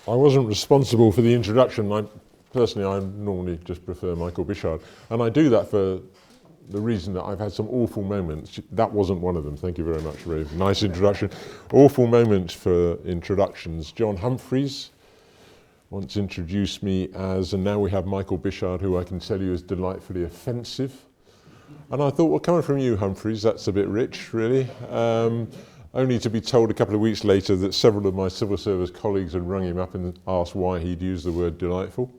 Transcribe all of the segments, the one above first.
I wasn't responsible for the introduction. Personally, I normally just prefer Michael Bichard. And I do that for the reason that I've had some awful moments. That wasn't one of them. Thank you very much, Ray. Nice introduction. Awful moments for introductions. John Humphreys once introduced me as, and now we have Michael Bichard, who I can tell you is delightfully offensive. And I thought, well, coming from you, Humphreys, that's a bit rich, really. Only to be told a couple of weeks later that several of my civil service colleagues had rung him up and asked why he'd used the word delightful.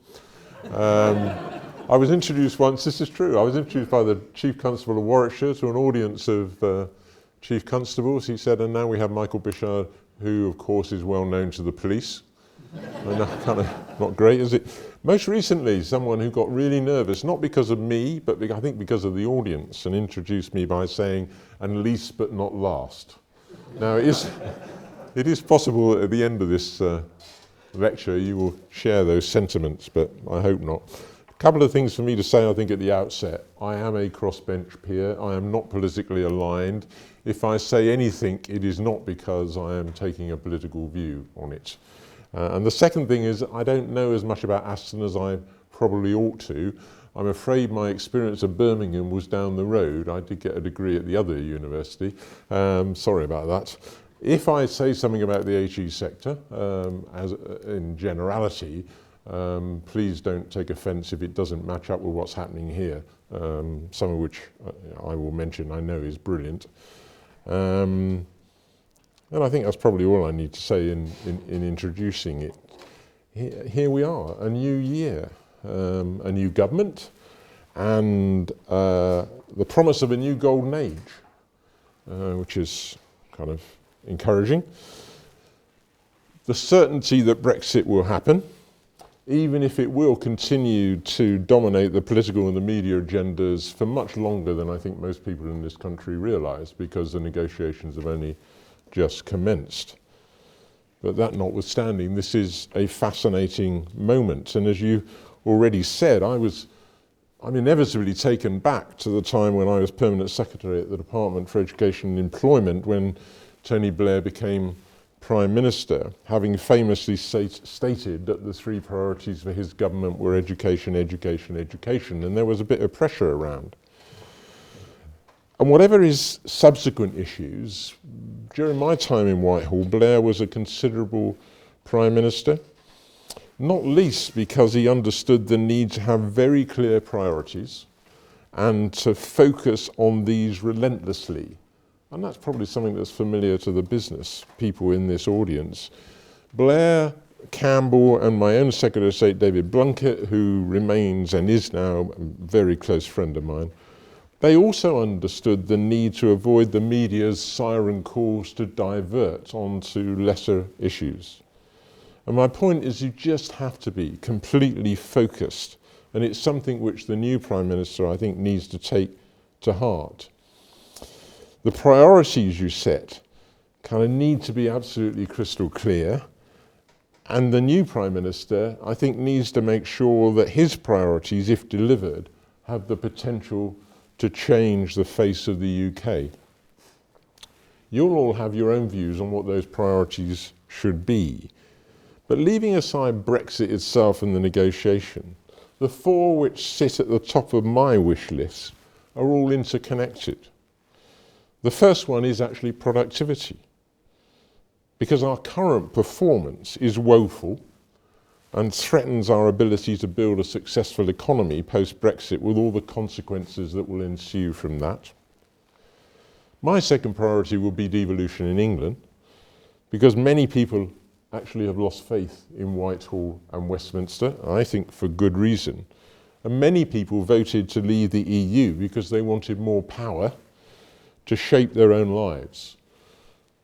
I was introduced once, this is true, I was introduced by the Chief Constable of Warwickshire to an audience of Chief Constables. He said, and now we have Michael Bichard, who of course is well known to the police. And that's kind of not great, is it? Most recently, someone who got really nervous, not because of me, but I think because of the audience, and introduced me by saying, and least but not last. Now, it is possible that at the end of this lecture you will share those sentiments, but I hope not. A couple of things for me to say, I think, at the outset. I am a crossbench peer. I am not politically aligned. If I say anything, it is not because I am taking a political view on it. And the second thing is, I don't know as much about Aston as I probably ought to. I'm afraid my experience of Birmingham was down the road. I did get a degree at the other university. Sorry about that. If I say something about the HE sector, as in generality, please don't take offence if it doesn't match up with what's happening here, some of which I will mention I know is brilliant. And I think that's probably all I need to say in introducing it. Here we are, a new year. A new government, and the promise of a new golden age, which is kind of encouraging. The certainty that Brexit will happen, even if it will continue to dominate the political and the media agendas for much longer than I think most people in this country realise, because the negotiations have only just commenced. But that notwithstanding, this is a fascinating moment, and as you already said, I'm inevitably taken back to the time when I was Permanent Secretary at the Department for Education and Employment when Tony Blair became Prime Minister, having famously stated that the three priorities for his government were education, education, education, and there was a bit of pressure around. And whatever his subsequent issues, during my time in Whitehall, Blair was a considerable Prime Minister. Not least because he understood the need to have very clear priorities and to focus on these relentlessly. And that's probably something that's familiar to the business people in this audience. Blair, Campbell, and my own Secretary of State, David Blunkett, who remains and is now a very close friend of mine, they also understood the need to avoid the media's siren calls to divert onto lesser issues. And my point is, you just have to be completely focused, and it's something which the new Prime Minister, I think, needs to take to heart. The priorities you set kind of need to be absolutely crystal clear, and the new Prime Minister, I think, needs to make sure that his priorities, if delivered, have the potential to change the face of the UK. You'll all have your own views on what those priorities should be. But leaving aside Brexit itself and the negotiation, the four which sit at the top of my wish list are all interconnected. The first one is actually productivity, because our current performance is woeful and threatens our ability to build a successful economy post-Brexit with all the consequences that will ensue from that. My second priority will be devolution in England, because many people actually have lost faith in Whitehall and Westminster, I think for good reason. And many people voted to leave the EU because they wanted more power to shape their own lives.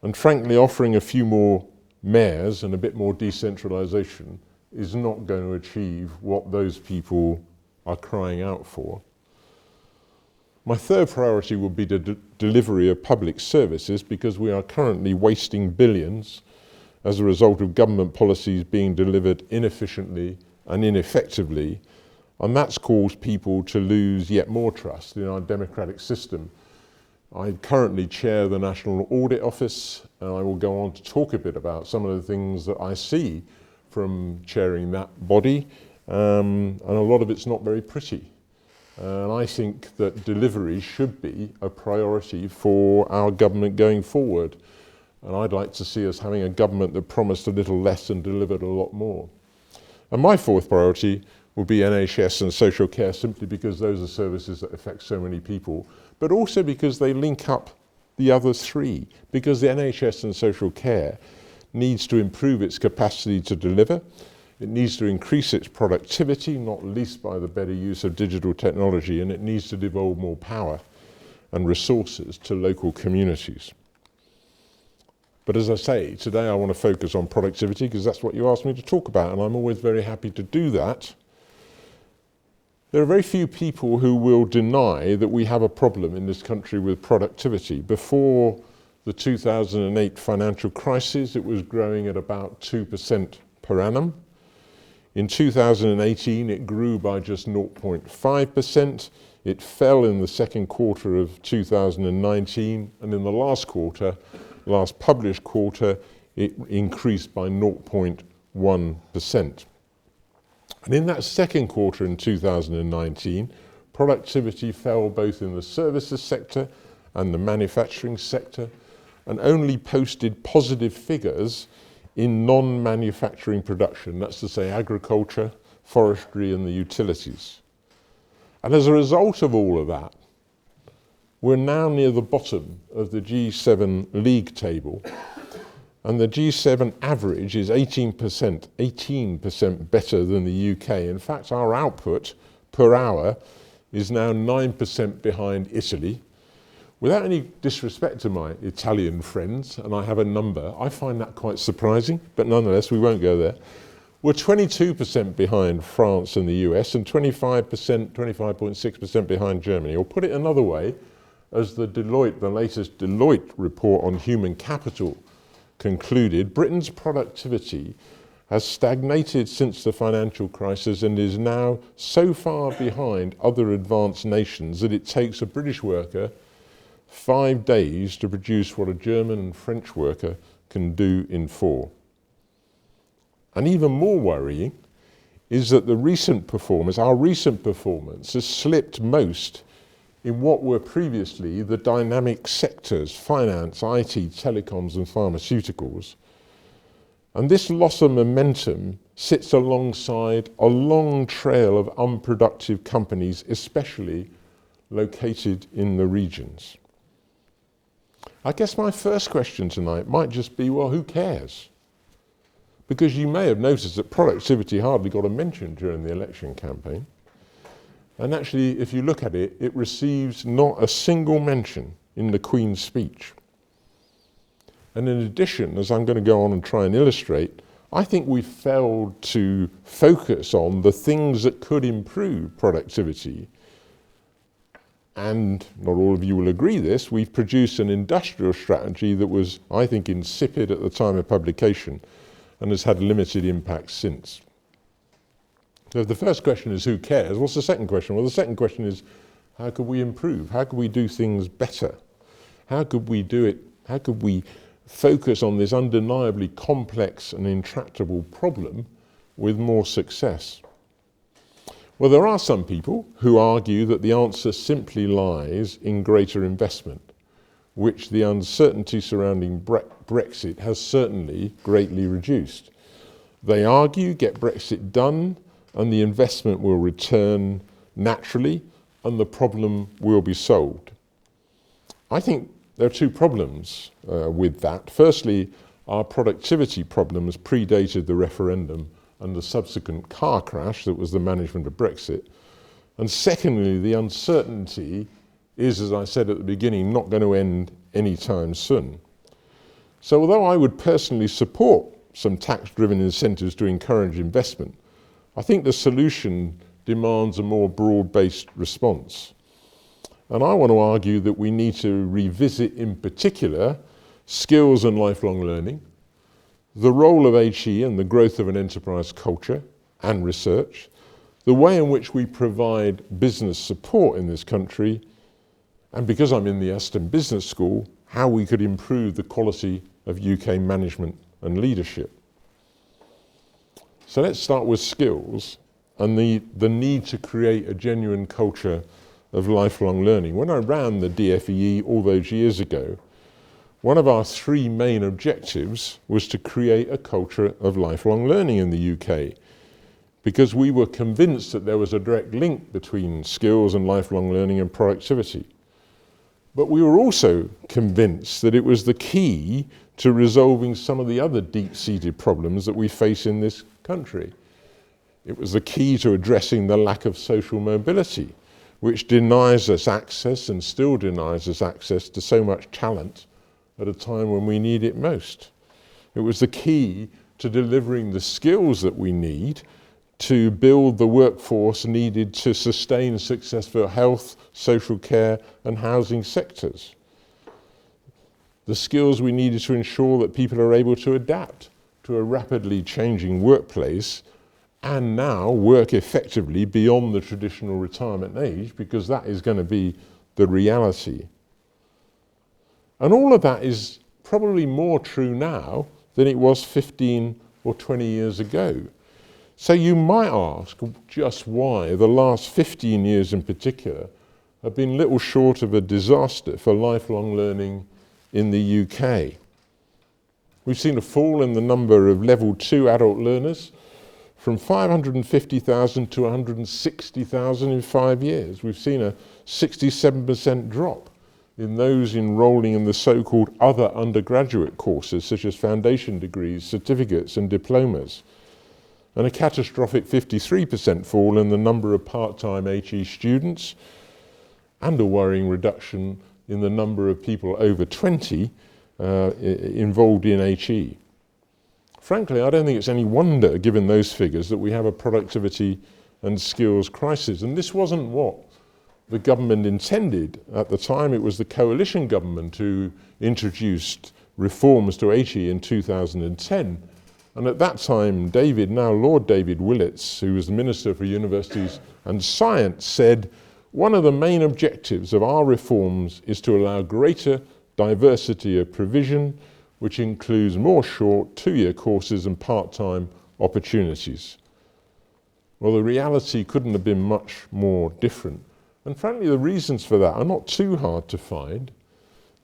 And frankly, offering a few more mayors and a bit more decentralisation is not going to achieve what those people are crying out for. My third priority will be the delivery of public services, because we are currently wasting billions as a result of government policies being delivered inefficiently and ineffectively, and that's caused people to lose yet more trust in our democratic system. I currently chair the National Audit Office, and I will go on to talk a bit about some of the things that I see from chairing that body, and a lot of it's not very pretty. And I think that delivery should be a priority for our government going forward. And I'd like to see us having a government that promised a little less and delivered a lot more. And my fourth priority will be NHS and social care, simply because those are services that affect so many people, but also because they link up the other three, because the NHS and social care needs to improve its capacity to deliver. It needs to increase its productivity, not least by the better use of digital technology, and it needs to devolve more power and resources to local communities. But as I say, today I want to focus on productivity because that's what you asked me to talk about, and I'm always very happy to do that. There are very few people who will deny that we have a problem in this country with productivity. Before the 2008 financial crisis, it was growing at about 2% per annum. In 2018, it grew by just 0.5%. It fell in the second quarter of 2019, and in the last published quarter, it increased by 0.1%. And in that second quarter in 2019, productivity fell both in the services sector and the manufacturing sector, and only posted positive figures in non-manufacturing production, that's to say agriculture, forestry and the utilities. And as a result of all of that, we're now near the bottom of the G7 league table, and the G7 average is 18% better than the UK. In fact, our output per hour is now 9% behind Italy. Without any disrespect to my Italian friends, and I have a number, I find that quite surprising, but nonetheless, we won't go there. We're 22% behind France and the US, and 25.6% behind Germany. Or put it another way, as the latest Deloitte report on human capital concluded, Britain's productivity has stagnated since the financial crisis and is now so far behind other advanced nations that it takes a British worker 5 days to produce what a German and French worker can do in 4. And even more worrying is that our recent performance has slipped most in what were previously the dynamic sectors, finance, IT, telecoms and pharmaceuticals. And this loss of momentum sits alongside a long trail of unproductive companies, especially located in the regions. I guess my first question tonight might just be, well, who cares? Because you may have noticed that productivity hardly got a mention during the election campaign. And actually, if you look at it, it receives not a single mention in the Queen's speech. And in addition, as I'm going to go on and try and illustrate, I think we've failed to focus on the things that could improve productivity. And not all of you will agree this, we've produced an industrial strategy that was, I think, insipid at the time of publication and has had limited impact since. So if the first question is who cares, what's the second question? Well, the second question is how could we improve? How could we do things better? How could we do it? How could we focus on this undeniably complex and intractable problem with more success? Well, there are some people who argue that the answer simply lies in greater investment, which the uncertainty surrounding Brexit has certainly greatly reduced. They argue, get Brexit done, and the investment will return naturally, and the problem will be solved. I think there are two problems with that. Firstly, our productivity problems predated the referendum and the subsequent car crash that was the management of Brexit. And secondly, the uncertainty is, as I said at the beginning, not going to end anytime soon. So although I would personally support some tax-driven incentives to encourage investment, I think the solution demands a more broad-based response. And I want to argue that we need to revisit, in particular, skills and lifelong learning, the role of HE and the growth of an enterprise culture and research, the way in which we provide business support in this country, and because I'm in the Aston Business School, how we could improve the quality of UK management and leadership. So let's start with skills and the need to create a genuine culture of lifelong learning. When I ran the DFEE all those years ago, one of our three main objectives was to create a culture of lifelong learning in the UK, because we were convinced that there was a direct link between skills and lifelong learning and productivity. But we were also convinced that it was the key to resolving some of the other deep-seated problems that we face in this country. It was the key to addressing the lack of social mobility, which denies us access and still denies us access to so much talent at a time when we need it most. It was the key to delivering the skills that we need to build the workforce needed to sustain successful health, social care and housing sectors. The skills we needed to ensure that people are able to adapt to a rapidly changing workplace and now work effectively beyond the traditional retirement age, because that is going to be the reality. And all of that is probably more true now than it was 15 or 20 years ago. So you might ask just why the last 15 years in particular have been little short of a disaster for lifelong learning in the UK. We've seen a fall in the number of level 2 adult learners from 550,000 to 160,000 in 5 years. We've seen a 67% drop in those enrolling in the so-called other undergraduate courses, such as foundation degrees, certificates and diplomas, and a catastrophic 53% fall in the number of part-time HE students, and a worrying reduction in the number of people over 20 involved in HE. Frankly, I don't think it's any wonder, given those figures, that we have a productivity and skills crisis. And this wasn't what the government intended. At the time, it was the coalition government who introduced reforms to HE in 2010. And at that time, David, now Lord David Willetts, who was the Minister for Universities and Science, said, "One of the main objectives of our reforms is to allow greater diversity of provision, which includes more short 2-year courses and part-time opportunities." Well, the reality couldn't have been much more different. And frankly, the reasons for that are not too hard to find.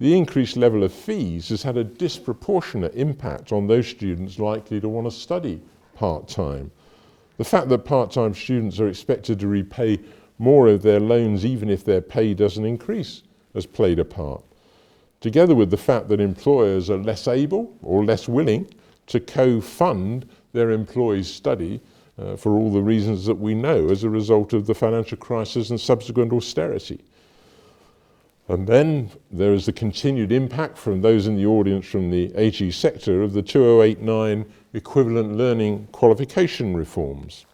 The increased level of fees has had a disproportionate impact on those students likely to want to study part-time. The fact that part-time students are expected to repay more of their loans even if their pay doesn't increase has played a part, together with the fact that employers are less able or less willing to co-fund their employees' study for all the reasons that we know as a result of the financial crisis and subsequent austerity. And then there is the continued impact from those in the audience from the HE sector of the 2008-9 equivalent learning qualification reforms.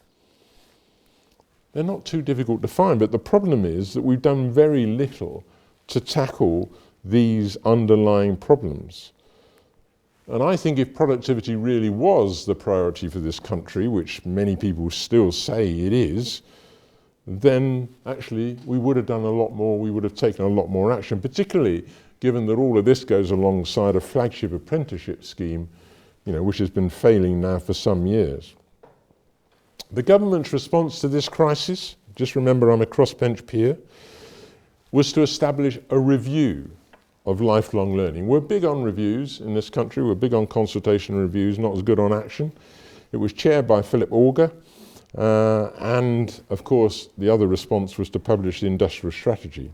They're not too difficult to find, but the problem is that we've done very little to tackle these underlying problems. And I think if productivity really was the priority for this country, which many people still say it is, then actually we would have done a lot more, we would have taken a lot more action, particularly given that all of this goes alongside a flagship apprenticeship scheme, which has been failing now for some years. The government's response to this crisis, just remember I'm a crossbench peer, was to establish a review of lifelong learning. We're big on reviews in this country, we're big on consultation reviews, not as good on action. It was chaired by Philip Auger, and of course the other response was to publish the industrial strategy.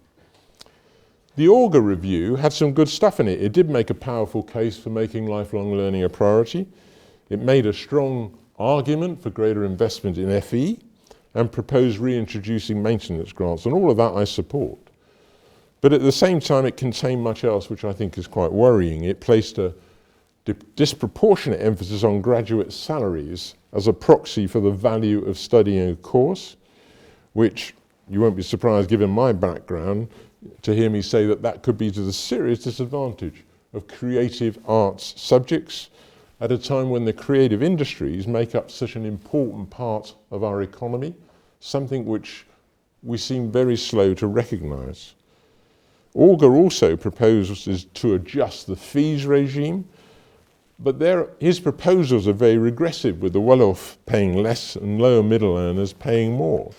The Auger review had some good stuff in it. It did make a powerful case for making lifelong learning a priority. It made a strong argument for greater investment in FE and proposed reintroducing maintenance grants, and all of that I support. But at the same time it contained much else which I think is quite worrying. It placed a disproportionate emphasis on graduate salaries as a proxy for the value of studying a course, which you won't be surprised, given my background, to hear me say that that could be to the serious disadvantage of creative arts subjects at a time when the creative industries make up such an important part of our economy, something which we seem very slow to recognise. Auger also proposes to adjust the fees regime, But his proposals are very regressive, with the well-off paying less and lower middle earners paying more.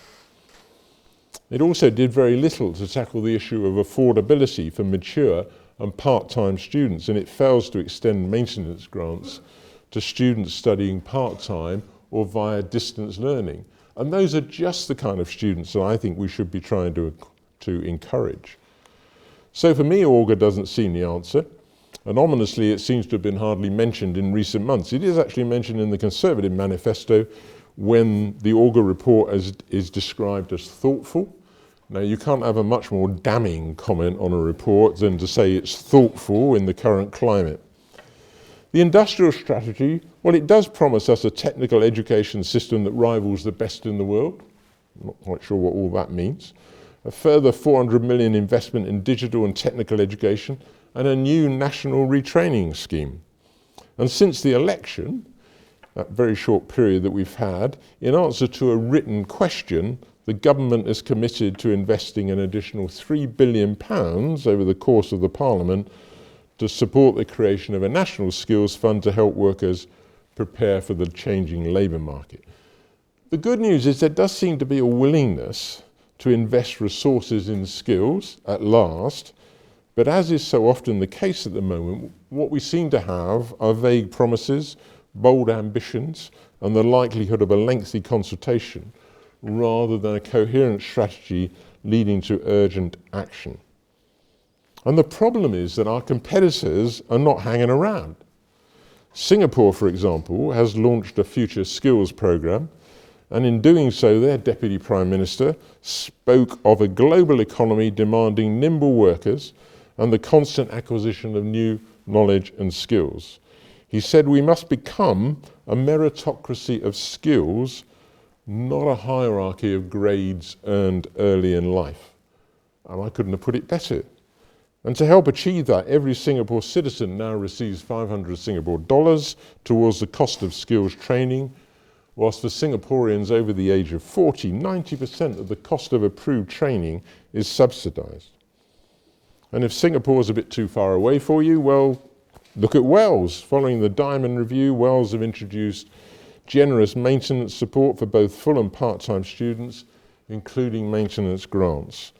It also did very little to tackle the issue of affordability for mature and part-time students, and it fails to extend maintenance grants to students studying part-time or via distance learning. And those are just the kind of students that I think we should be trying to encourage. So for me, Augar doesn't seem the answer. And ominously, it seems to have been hardly mentioned in recent months. It is actually mentioned in the Conservative manifesto when the Augar report is described as thoughtful. Now, you can't have a much more damning comment on a report than to say it's thoughtful in the current climate. The industrial strategy, well, it does promise us a technical education system that rivals the best in the world. I'm not quite sure what all that means. A further 400 million investment in digital and technical education, and a new national retraining scheme. And since the election, that very short period that we've had, in answer to a written question, the government is committed to investing an additional £3 billion over the course of the Parliament to support the creation of a national skills fund to help workers prepare for the changing labour market. The good news is there does seem to be a willingness to invest resources in skills at last, but as is so often the case at the moment, what we seem to have are vague promises, bold ambitions, and the likelihood of a lengthy consultation, rather than a coherent strategy leading to urgent action. And the problem is that our competitors are not hanging around. Singapore, for example, has launched a future skills programme, and in doing so, their Deputy Prime Minister spoke of a global economy demanding nimble workers and the constant acquisition of new knowledge and skills. He said we must become a meritocracy of skills, not a hierarchy of grades earned early in life. And I couldn't have put it better. And to help achieve that, every Singapore citizen now receives 500 Singapore dollars towards the cost of skills training, whilst for Singaporeans over the age of 40, 90% of the cost of approved training is subsidised. And if Singapore is a bit too far away for you, well, look at Wales. Following the Diamond Review, Wales have introduced generous maintenance support for both full and part-time students, including maintenance grants.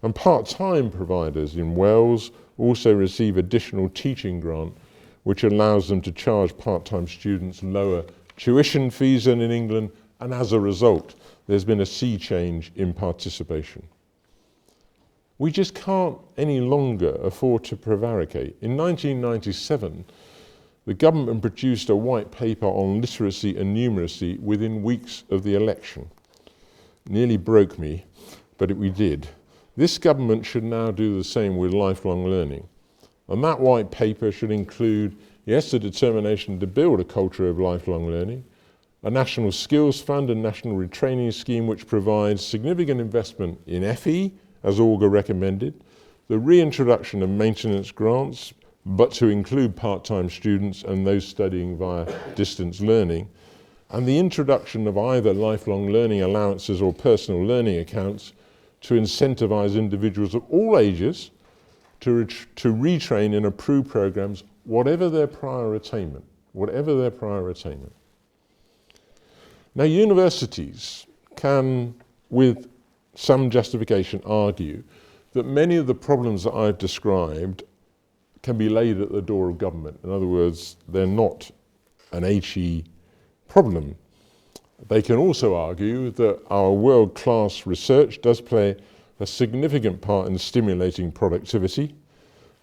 And part-time providers in Wales also receive additional teaching grant, which allows them to charge part-time students lower tuition fees than in England, and as a result, there's been a sea change in participation. We just can't any longer afford to prevaricate. In 1997, the government produced a white paper on literacy and numeracy within weeks of the election. Nearly broke me, but we did. This government should now do the same with lifelong learning. And that white paper should include, yes, the determination to build a culture of lifelong learning, a national skills fund and national retraining scheme which provides significant investment in FE, as Augar recommended, the reintroduction of maintenance grants, but to include part-time students and those studying via distance learning, and the introduction of either lifelong learning allowances or personal learning accounts to incentivise individuals of all ages to retrain in approved programmes, whatever their prior attainment. Now, universities can, with some justification, argue that many of the problems that I've described can be laid at the door of government. In other words, they're not an HE problem. They can also argue that our world-class research does play a significant part in stimulating productivity.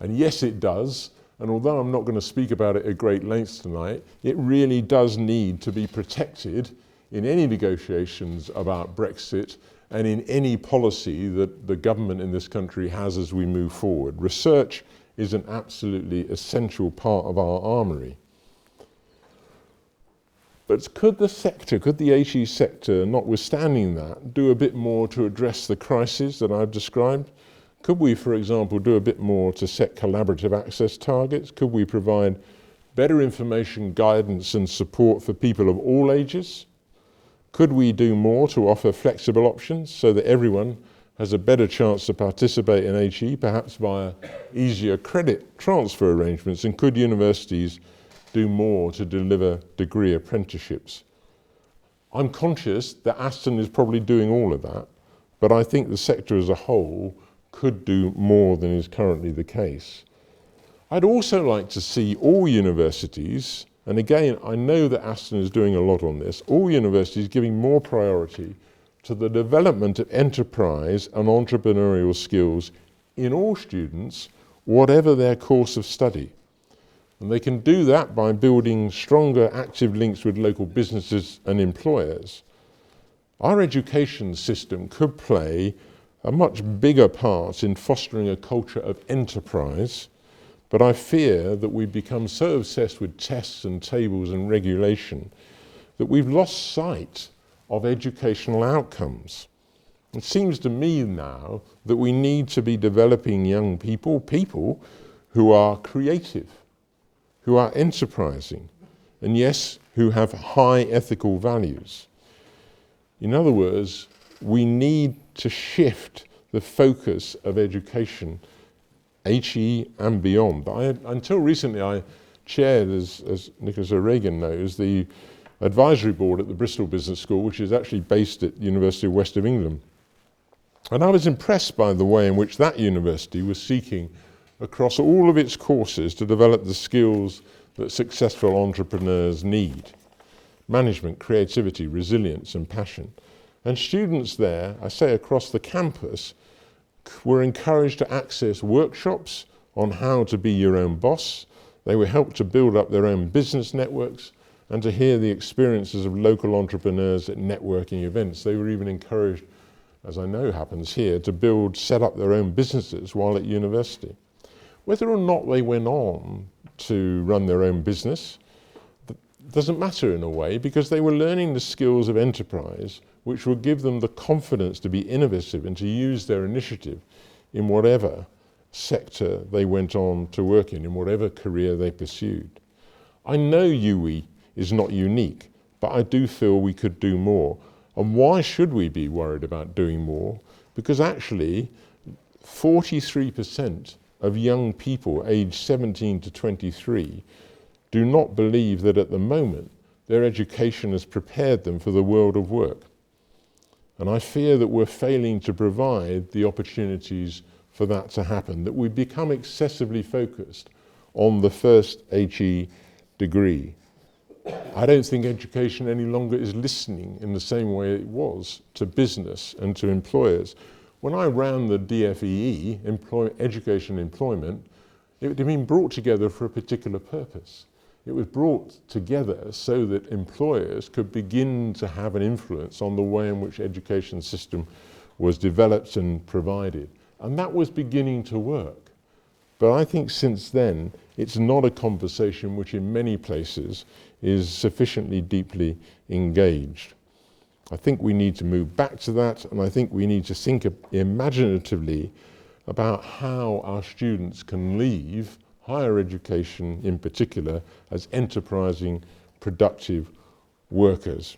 And yes, it does. And although I'm not going to speak about it at great lengths tonight, it really does need to be protected in any negotiations about Brexit and in any policy that the government in this country has as we move forward. Research is an absolutely essential part of our armoury. But could the HE sector, notwithstanding that, do a bit more to address the crisis that I've described? Could we, for example, do a bit more to set collaborative access targets? Could we provide better information, guidance and support for people of all ages? Could we do more to offer flexible options so that everyone has a better chance to participate in HE, perhaps via easier credit transfer arrangements? And could universities do more to deliver degree apprenticeships. I'm conscious that Aston is probably doing all of that, but I think the sector as a whole could do more than is currently the case. I'd also like to see all universities, and again, I know that Aston is doing a lot on this, all universities giving more priority to the development of enterprise and entrepreneurial skills in all students, whatever their course of study. And they can do that by building stronger active links with local businesses and employers. Our education system could play a much bigger part in fostering a culture of enterprise, but I fear that we've become so obsessed with tests and tables and regulation that we've lost sight of educational outcomes. It seems to me now that we need to be developing young people who are creative, who are enterprising, and yes, who have high ethical values. In other words, we need to shift the focus of education, HE and beyond. Until recently, I chaired, as Nicholas O'Regan knows, the advisory board at the Bristol Business School, which is actually based at the University of West of England. And I was impressed by the way in which that university was seeking across all of its courses to develop the skills that successful entrepreneurs need: management, creativity, resilience, and passion. And students there, I say across the campus, were encouraged to access workshops on how to be your own boss. They were helped to build up their own business networks and to hear the experiences of local entrepreneurs at networking events. They were even encouraged, as I know happens here, to set up their own businesses while at university. Whether or not they went on to run their own business doesn't matter in a way, because they were learning the skills of enterprise which will give them the confidence to be innovative and to use their initiative in whatever sector they went on to work in whatever career they pursued. I know UE is not unique, but I do feel we could do more. And why should we be worried about doing more? Because actually, 43% of young people aged 17 to 23 do not believe that at the moment their education has prepared them for the world of work. And I fear that we're failing to provide the opportunities for that to happen, that we've become excessively focused on the first HE degree. I don't think education any longer is listening in the same way it was to business and to employers. When I ran the DFEE, Education and Employment, it had been brought together for a particular purpose. It was brought together so that employers could begin to have an influence on the way in which education system was developed and provided. And that was beginning to work. But I think since then, it's not a conversation which in many places is sufficiently deeply engaged. I think we need to move back to that, and I think we need to think imaginatively about how our students can leave higher education in particular as enterprising, productive workers.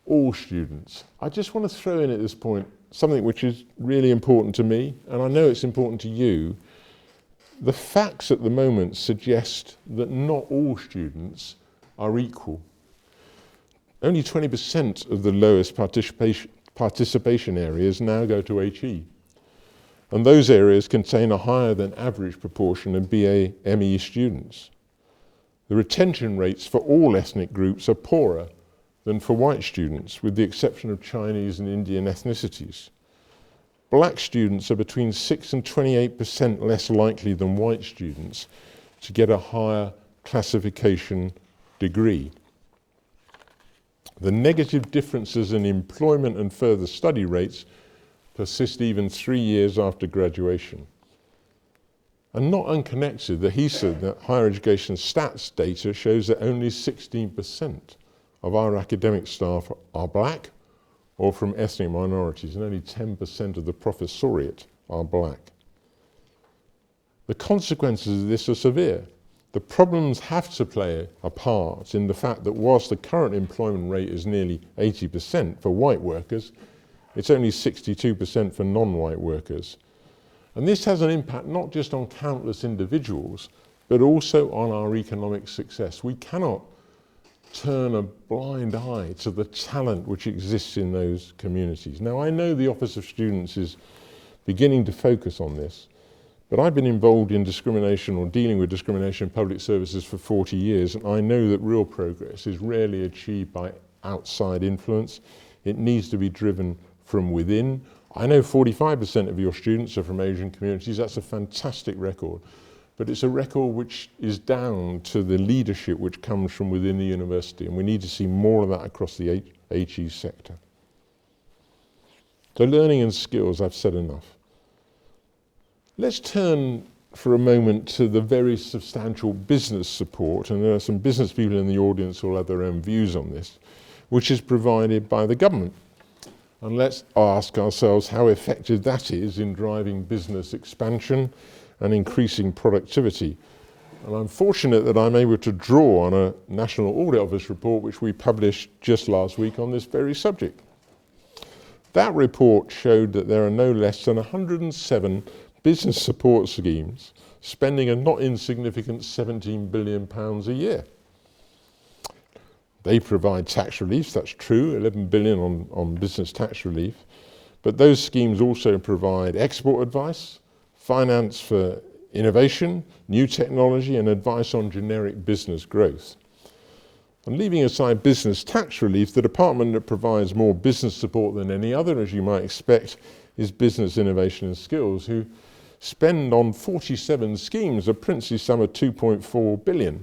All students. I just want to throw in at this point something which is really important to me, and I know it's important to you. The facts at the moment suggest that not all students are equal. Only 20% of the lowest participation areas now go to HE. And those areas contain a higher than average proportion of BA ME students. The retention rates for all ethnic groups are poorer than for white students, with the exception of Chinese and Indian ethnicities. Black students are between 6 and 28% less likely than white students to get a higher classification degree. The negative differences in employment and further study rates persist even 3 years after graduation. And not unconnected, the HESA, the higher education stats data, shows that only 16% of our academic staff are black or from ethnic minorities, and only 10% of the professoriate are black. The consequences of this are severe. The problems have to play a part in the fact that whilst the current employment rate is nearly 80% for white workers, it's only 62% for non-white workers. And this has an impact not just on countless individuals, but also on our economic success. We cannot turn a blind eye to the talent which exists in those communities. Now, I know the Office of Students is beginning to focus on this, but I've been involved in discrimination or dealing with discrimination in public services for 40 years, and I know that real progress is rarely achieved by outside influence. It needs to be driven from within. I know 45% of your students are from Asian communities. That's a fantastic record. But it's a record which is down to the leadership which comes from within the university, and we need to see more of that across the HE sector. So learning and skills, I've said enough. Let's turn for a moment to the very substantial business support, and there are some business people in the audience who will have their own views on this, which is provided by the government. And let's ask ourselves how effective that is in driving business expansion and increasing productivity. And I'm fortunate that I'm able to draw on a National Audit Office report which we published just last week on this very subject. That report showed that there are no less than 107 business support schemes spending a not insignificant £17 billion a year. They provide tax relief, that's true, 11 billion on business tax relief, but those schemes also provide export advice, finance for innovation, new technology, and advice on generic business growth. And leaving aside business tax relief, the department that provides more business support than any other, as you might expect, is Business Innovation and Skills, who spend on 47 schemes a princely sum of 2.4 billion.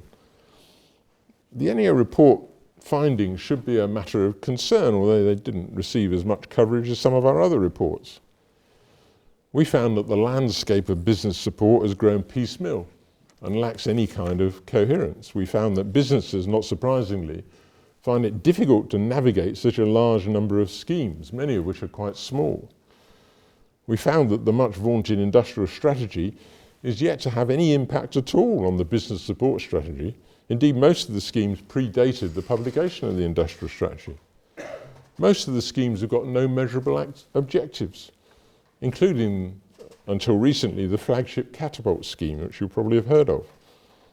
The NEO report findings should be a matter of concern, although they didn't receive as much coverage as some of our other reports. We found that the landscape of business support has grown piecemeal and lacks any kind of coherence. We found that businesses, not surprisingly, find it difficult to navigate such a large number of schemes, many of which are quite small. We found that the much vaunted industrial strategy is yet to have any impact at all on the business support strategy. Indeed, most of the schemes predated the publication of the industrial strategy. Most of the schemes have got no measurable objectives, including, until recently, the flagship Catapult scheme, which you probably have heard of.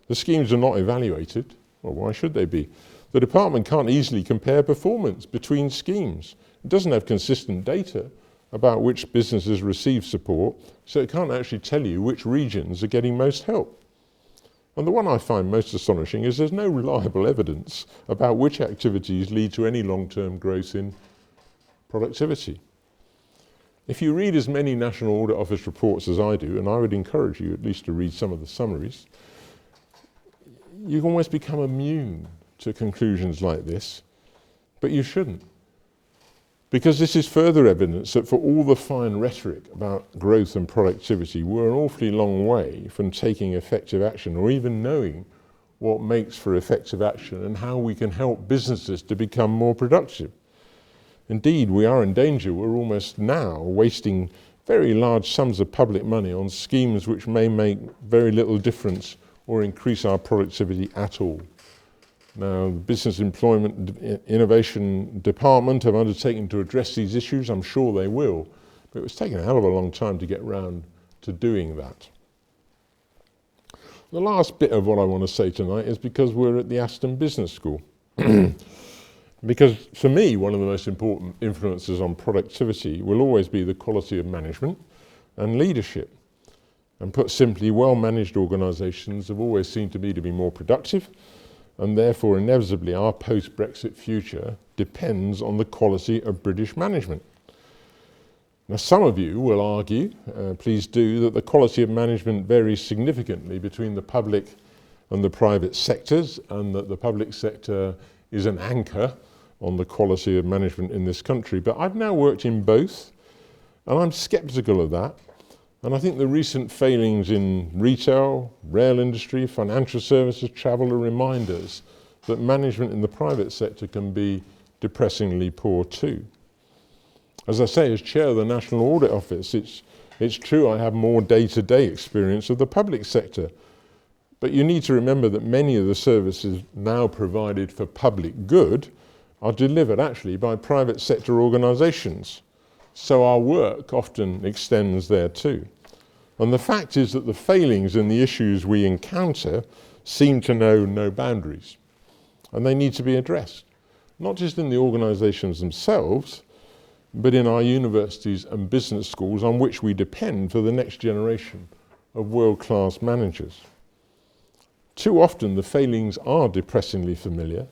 The schemes are not evaluated. Well, why should they be? The department can't easily compare performance between schemes. It doesn't have consistent data about which businesses receive support, so it can't actually tell you which regions are getting most help. And the one I find most astonishing is there's no reliable evidence about which activities lead to any long-term growth in productivity. If you read as many National Audit Office reports as I do, and I would encourage you at least to read some of the summaries, you can almost become immune to conclusions like this, but you shouldn't. Because this is further evidence that for all the fine rhetoric about growth and productivity, we're an awfully long way from taking effective action or even knowing what makes for effective action and how we can help businesses to become more productive. Indeed, we are in danger. We're almost now wasting very large sums of public money on schemes which may make very little difference or increase our productivity at all. Now, the Business Employment Innovation Department have undertaken to address these issues. I'm sure they will, but it was taking a hell of a long time to get round to doing that. The last bit of what I want to say tonight is because we're at the Aston Business School. Because for me, one of the most important influences on productivity will always be the quality of management and leadership. And put simply, well-managed organisations have always seemed to me to be more productive, and therefore inevitably our post-Brexit future depends on the quality of British management. Now, some of you will argue, please do, that the quality of management varies significantly between the public and the private sectors, and that the public sector is an anchor on the quality of management in this country. But I've now worked in both, and I'm sceptical of that. And I think the recent failings in retail, rail industry, financial services, travel are reminders that management in the private sector can be depressingly poor too. As I say, as chair of the National Audit Office, it's true I have more day-to-day experience of the public sector. But you need to remember that many of the services now provided for public good are delivered actually by private sector organisations. So our work often extends there too. And the fact is that the failings and the issues we encounter seem to know no boundaries, and they need to be addressed, not just in the organisations themselves, but in our universities and business schools on which we depend for the next generation of world-class managers. Too often the failings are depressingly familiar,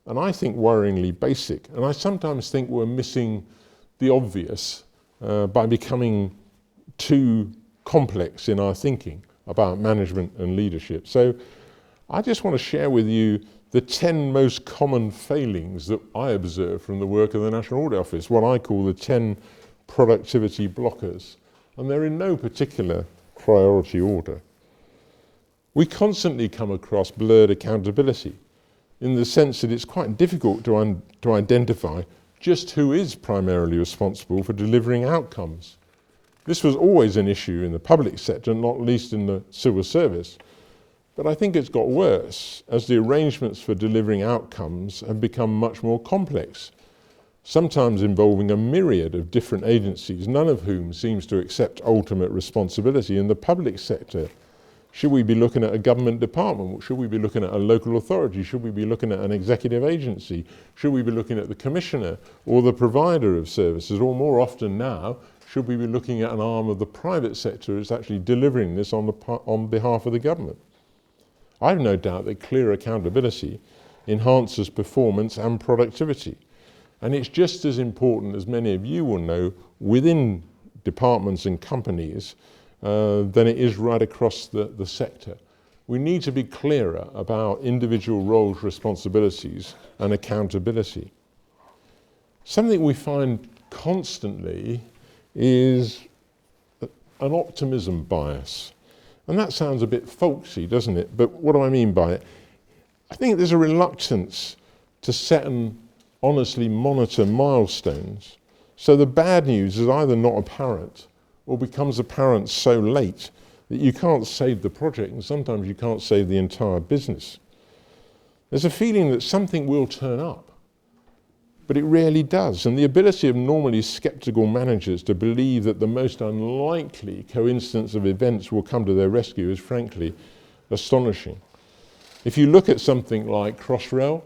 and I think worryingly basic, and I sometimes think we're missing the obvious by becoming too complex in our thinking about management and leadership. So I just want to share with you the 10 most common failings that I observe from the work of the National Audit Office, what I call the 10 productivity blockers, and they're in no particular priority order. We constantly come across blurred accountability in the sense that it's quite difficult to identify just who is primarily responsible for delivering outcomes. This was always an issue in the public sector, not least in the civil service. But I think it's got worse as the arrangements for delivering outcomes have become much more complex, sometimes involving a myriad of different agencies, none of whom seems to accept ultimate responsibility in the public sector. Should we be looking at a government department? Should we be looking at a local authority? Should we be looking at an executive agency? Should we be looking at the commissioner or the provider of services? Or more often now, should we be looking at an arm of the private sector that's actually delivering this on behalf of the government? I've no doubt that clear accountability enhances performance and productivity. And it's just as important, as many of you will know, within departments and companies than it is right across the sector. We need to be clearer about individual roles, responsibilities, and accountability. Something we find constantly is an optimism bias. And that sounds a bit folksy, doesn't it? But what do I mean by it? I think there's a reluctance to set and honestly monitor milestones. So the bad news is either not apparent or becomes apparent so late that you can't save the project, and sometimes you can't save the entire business. There's a feeling that something will turn up, but it rarely does. And the ability of normally skeptical managers to believe that the most unlikely coincidence of events will come to their rescue is frankly astonishing. If you look at something like Crossrail,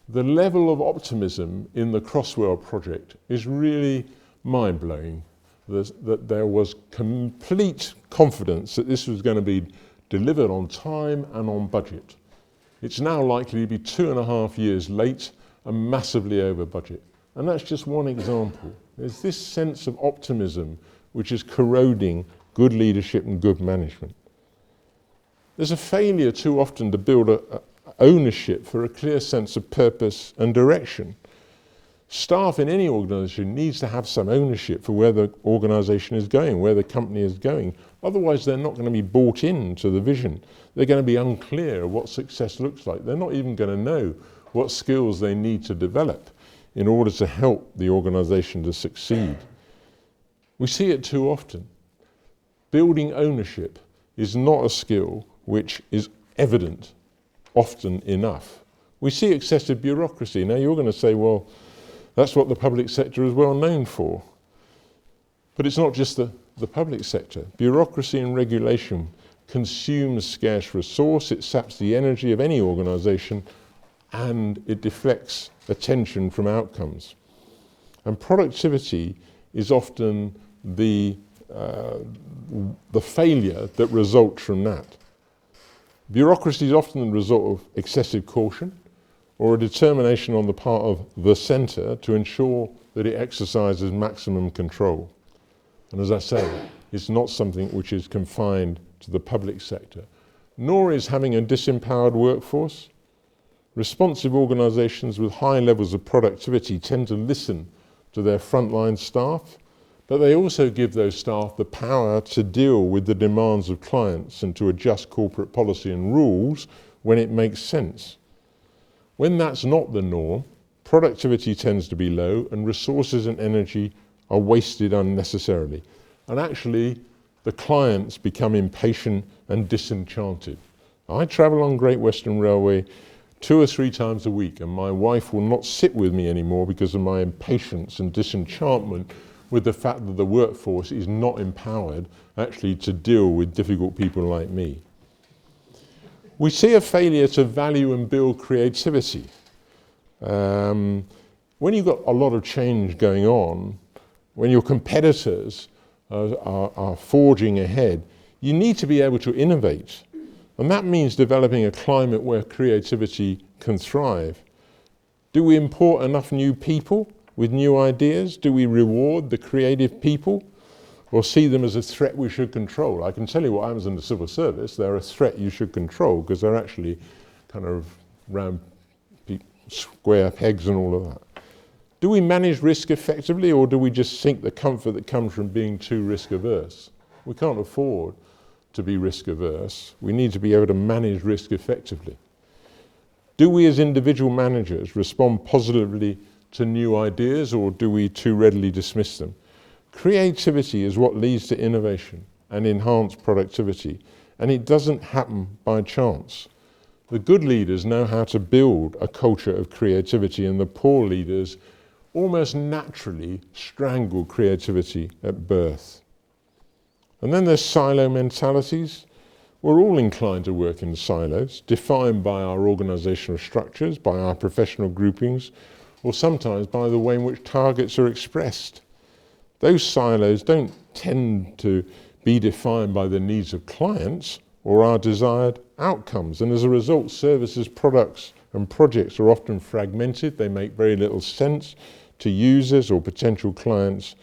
the level of optimism in the Crossrail project is really mind-blowing. That there was complete confidence that this was going to be delivered on time and on budget. It's now likely to be 2.5 years late and massively over budget. And that's just one example. There's this sense of optimism which is corroding good leadership and good management. There's a failure too often to build ownership for a clear sense of purpose and direction. Staff in any organisation needs to have some ownership for where the organisation is going, where the company is going. Otherwise, they're not going to be bought into the vision. They're going to be unclear what success looks like. They're not even going to know what skills they need to develop in order to help the organisation to succeed. We see it too often. Building ownership is not a skill which is evident often enough. We see excessive bureaucracy. Now you're going to say, well, that's what the public sector is well known for. But it's not just the public sector. Bureaucracy and regulation consumes scarce resource, it saps the energy of any organisation, and it deflects attention from outcomes. And productivity is often the failure that results from that. Bureaucracy is often the result of excessive caution or a determination on the part of the centre to ensure that it exercises maximum control. And as I say, it's not something which is confined to the public sector, nor is having a disempowered workforce. Responsive organisations with high levels of productivity tend to listen to their frontline staff, but they also give those staff the power to deal with the demands of clients and to adjust corporate policy and rules when it makes sense. When that's not the norm, productivity tends to be low and resources and energy are wasted unnecessarily. And actually, the clients become impatient and disenchanted. I travel on Great Western Railway 2 or 3 times a week, and my wife will not sit with me anymore because of my impatience and disenchantment with the fact that the workforce is not empowered actually to deal with difficult people like me. We see a failure to value and build creativity. When you've got a lot of change going on, when your competitors are forging ahead, you need to be able to innovate. And that means developing a climate where creativity can thrive. Do we import enough new people with new ideas? Do we reward the creative people or see them as a threat we should control? I can tell you what happens in the civil service. They're a threat you should control because they're actually kind of round square pegs and all of that. Do we manage risk effectively, or do we just seek the comfort that comes from being too risk averse? We can't afford to be risk averse. We need to be able to manage risk effectively. Do we as individual managers respond positively to new ideas, or do we too readily dismiss them? Creativity is what leads to innovation and enhanced productivity, and it doesn't happen by chance. The good leaders know how to build a culture of creativity, and the poor leaders almost naturally strangle creativity at birth. And then there's silo mentalities. We're all inclined to work in silos, defined by our organisational structures, by our professional groupings, or sometimes by the way in which targets are expressed. Those silos don't tend to be defined by the needs of clients or our desired outcomes. And as a result, services, products and projects are often fragmented. They make very little sense to users or potential clients.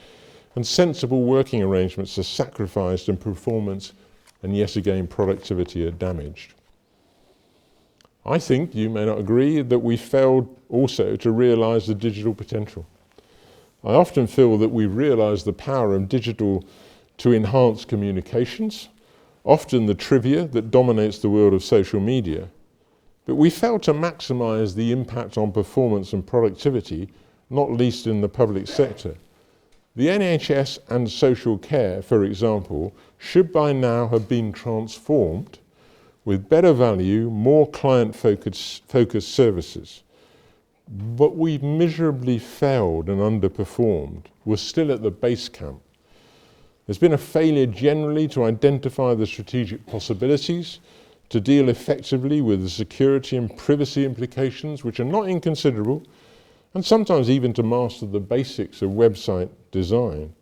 And sensible working arrangements are sacrificed and performance and yet again productivity are damaged. I think, you may not agree, that we failed also to realise the digital potential. I often feel that we've realised the power of digital to enhance communications, often the trivia that dominates the world of social media, but we fail to maximise the impact on performance and productivity, not least in the public sector. The NHS and social care, for example, should by now have been transformed with better value, more client-focused services. But we've miserably failed and underperformed. We're still at the base camp. There's been a failure generally to identify the strategic possibilities, to deal effectively with the security and privacy implications, which are not inconsiderable, and sometimes even to master the basics of website design.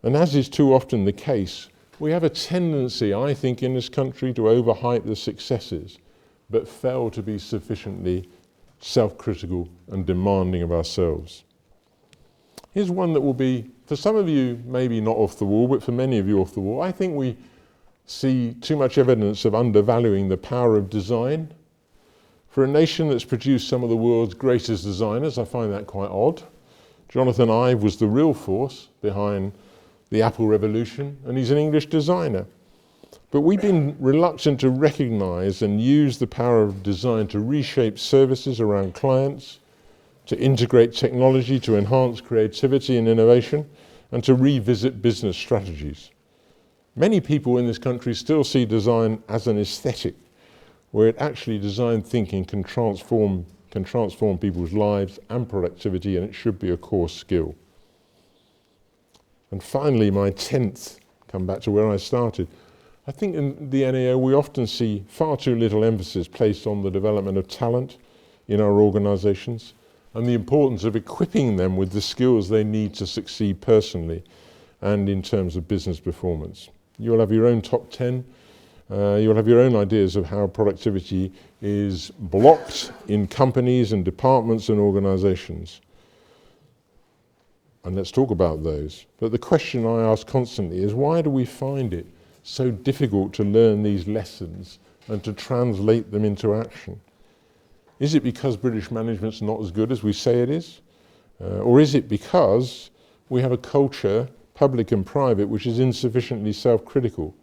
And as is too often the case, we have a tendency, I think, in this country to overhype the successes, but fail to be sufficiently self-critical and demanding of ourselves. Here's one that will be, for some of you, maybe not off the wall, but for many of you off the wall. I think we see too much evidence of undervaluing the power of design. For a nation that's produced some of the world's greatest designers, I find that quite odd. Jonathan Ive was the real force behind the Apple revolution, and he's an English designer. But we've been reluctant to recognise and use the power of design to reshape services around clients, to integrate technology to enhance creativity and innovation, and to revisit business strategies. Many people in this country still see design as an aesthetic, where actually design thinking can transform people's lives and productivity, and it should be a core skill. And finally, my 10th, come back to where I started. I think in the NAO we often see far too little emphasis placed on the development of talent in our organisations and the importance of equipping them with the skills they need to succeed personally and in terms of business performance. You'll have your own top 10. You'll have your own ideas of how productivity is blocked in companies and departments and organisations. And let's talk about those. But the question I ask constantly is, why do we find it so difficult to learn these lessons and to translate them into action? Is it because British management's not as good as we say it is? Or is it because we have a culture, public and private, which is insufficiently self-critical,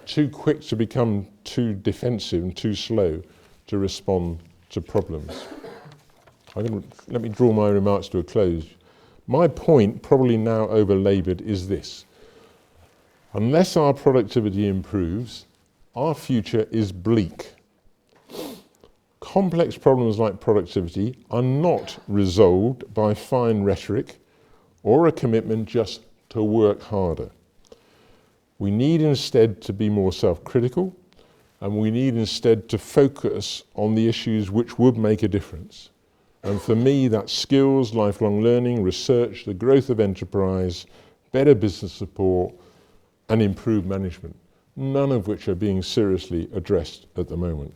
too quick to become too defensive and too slow to respond to problems? Let me draw my remarks to a close. My point, probably now over-laboured, is this. Unless our productivity improves, our future is bleak. Complex problems like productivity are not resolved by fine rhetoric or a commitment just to work harder. We need instead to be more self-critical, and we need instead to focus on the issues which would make a difference. And for me, that's skills, lifelong learning, research, the growth of enterprise, better business support, and improved management, none of which are being seriously addressed at the moment.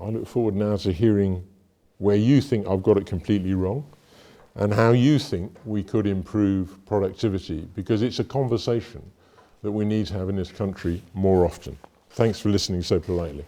I look forward now to hearing where you think I've got it completely wrong and how you think we could improve productivity, because it's a conversation that we need to have in this country more often. Thanks for listening so politely.